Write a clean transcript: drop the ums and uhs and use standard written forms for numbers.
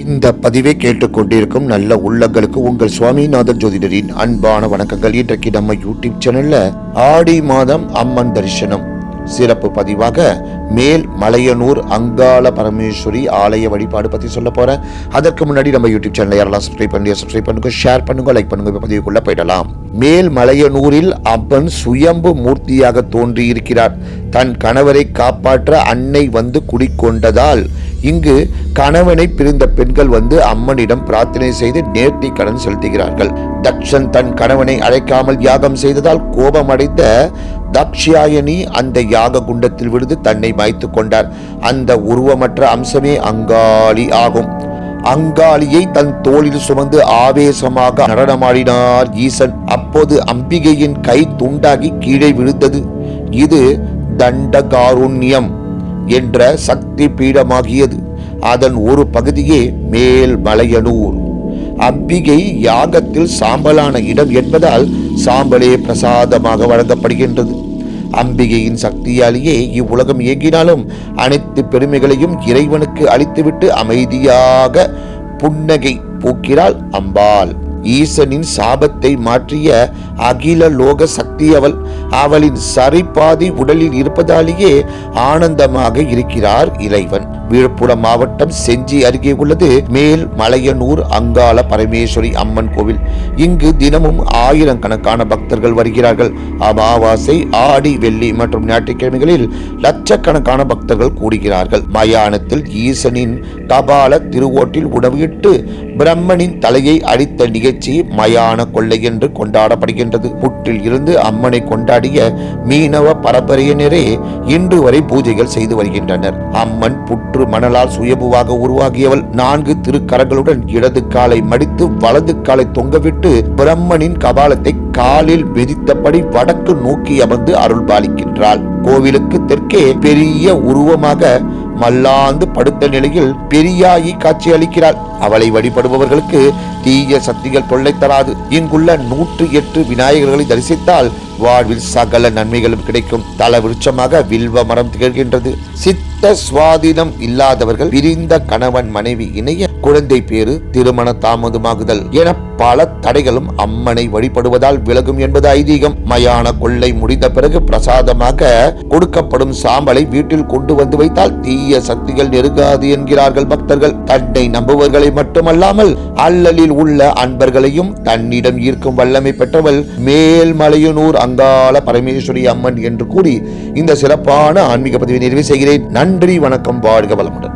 இந்த பதிவை கேட்டுக்கொண்டிருக்கும் நல்ல உள்ளங்களுக்கு உங்கள் சுவாமிநாதன் ஜோதிடரின் அன்பான வணக்கங்கள். இன்றைக்கு நம்ம யூடியூப் சேனல்ல ஆடி மாதம் அம்மன் தரிசனம் சிறப்பு பதிவாக மேல் மலையனூர் அங்காள பரமேஸ்வரி ஆலய வழிபாடு பத்தி சொல்ல போறேன். அதற்கு முன்னாடி நம்ம யூடியூப் சேனலை யாரெல்லாம் சப்ஸ்கிரைப் பண்ணுங்க, ஷேர் பண்ணுங்க, லைக் பண்ணுங்க. பதிவுக்குள்ள போயிடலாம். மேல் மலையனூரில் அம்மன் சுயம்பு மூர்த்தியாக தோன்றி இருக்கிறார். தன் கணவரை காப்பாற்ற அன்னை வந்து குடிக்கொண்டதால் இங்கு கணவனை பிரிந்த பெண்கள் வந்து அம்மனிடம் பிரார்த்தனை செய்து நேர்த்தி கடன் செலுத்துகிறார்கள். தக்ஷன் தன் கணவனை அழைக்காமல் யாகம் செய்ததால் கோபமடைந்த தக்ஷாயணி அந்த யாக குண்டத்தில் விழுந்து தன்னை மாய்த்துக் கொண்டார். அந்த உருவமற்ற அம்சமே அங்காளி ஆகும். அங்காளியை தன் தோளில் சுமந்து ஆவேசமாக நடனமாடினார் ஈசன். அப்போது அம்பிகையின் கை துண்டாகி கீழே விழுந்தது. இது தண்டகாருண்யம் என்ற சக்தி பீடமாகியது. அதன் ஒரு பகுதியே மேல் மலையனூர். அம்பிகை யாகத்தில் சாம்பலான இடம் என்பதால் சாம்பலே பிரசாதமாக வழங்கப்படுகின்றது. அம்பிகையின் சக்தியாலேயே இவ்வுலகம் இயங்கினாலும் அனைத்து பெருமைகளையும் இறைவனுக்கு அளித்துவிட்டு அமைதியாக புன்னகை பூக்கிறாள் அம்பாள். ஈசனின் சாபத்தை மாற்றிய அகில லோக சக்தி அவள். அவளின் சரிபாதி உடலில் இருப்பதாலேயே ஆனந்தமாக இருக்கிறார் இறைவன். விழுப்புரம் மாவட்டம் செஞ்சி அருகே உள்ளது மேல் மலையனூர் அங்காள பரமேஸ்வரி அம்மன் கோவில். இங்கு தினமும் ஆயிரக்கணக்கான பக்தர்கள் வருகிறார்கள். அமாவாசை, ஆடி, வெள்ளி மற்றும் ஞாயிற்றுக்கிழமைகளில் லட்சக்கணக்கான பக்தர்கள் கூடுகிறார்கள். மயானத்தில் ஈசனின் கபால திருவோட்டில் உணவிட்டு பிரம்மனின் தலையை அடித்த நிகழ்ச்சி மயான கொள்ளை என்று கொண்டாடப்படுகின்றது. புற்றில் இருந்து அம்மனை கொண்டாடிய மீனவ பரம்பரையினரே இன்று வரை பூஜைகள் செய்து வருகின்றனர். அம்மன் புற்று மணலால் சுயம்புவாக உருவாகியவள். 4 திருக்கரங்களுடன் இடது காலை மடித்து வலது காலை தொங்கவிட்டு பிரம்மனின் கபாலத்தை காலில் மிதித்தபடி வடக்கு நோக்கி அமர்ந்து அருள் பாலிக்கின்றாள். கோவிலுக்கு தெற்கே பெரிய உருவமாக மல்லாந்து படுத்த நிலையில் பெரியாயி காட்சி அளிக்கிறாள். அவளை வழிபடுபவர்களுக்கு தீய சக்திகள் தொல்லை தராது. இங்குள்ள 108 விநாயகர்களை தரிசித்தால் வாழ்வில் சகல நன்மைகளும் கிடைக்கும். தல விருட்சமாக வில்வ மரம் திகழ்கின்றது. சித்த சுவாதீனம் இல்லாதவர்கள், பிரிந்த கணவன் மனைவி இணைய குழந்தை பேரு, திருமண தாமதமாகுதல் என பல தடைகளும் அம்மனை வழிபடுவதால் விலகும் என்பது ஐதீகம். மயான கொள்ளை முடிந்த பிறகு பிரசாதமாக கொடுக்கப்படும் சாம்பலை வீட்டில் கொண்டு வந்து வைத்தால் தீய சக்திகள் நெருங்காது என்கிறார்கள் பக்தர்கள். தன்னை நம்புவர்களை மட்டுமல்லாமல் அல்லலில் உள்ள அன்பர்களையும் தன்னிடம் ஈர்க்கும் வல்லமை பெற்றவள் மேல் மலையனூர் அங்காள பரமேஸ்வரி அம்மன் என்று கூறி இந்த சிறப்பான ஆன்மீக பதிவை நிறைவு செய்கிறேன். நன்றி, வணக்கம், வாழ்க வளமுடன்.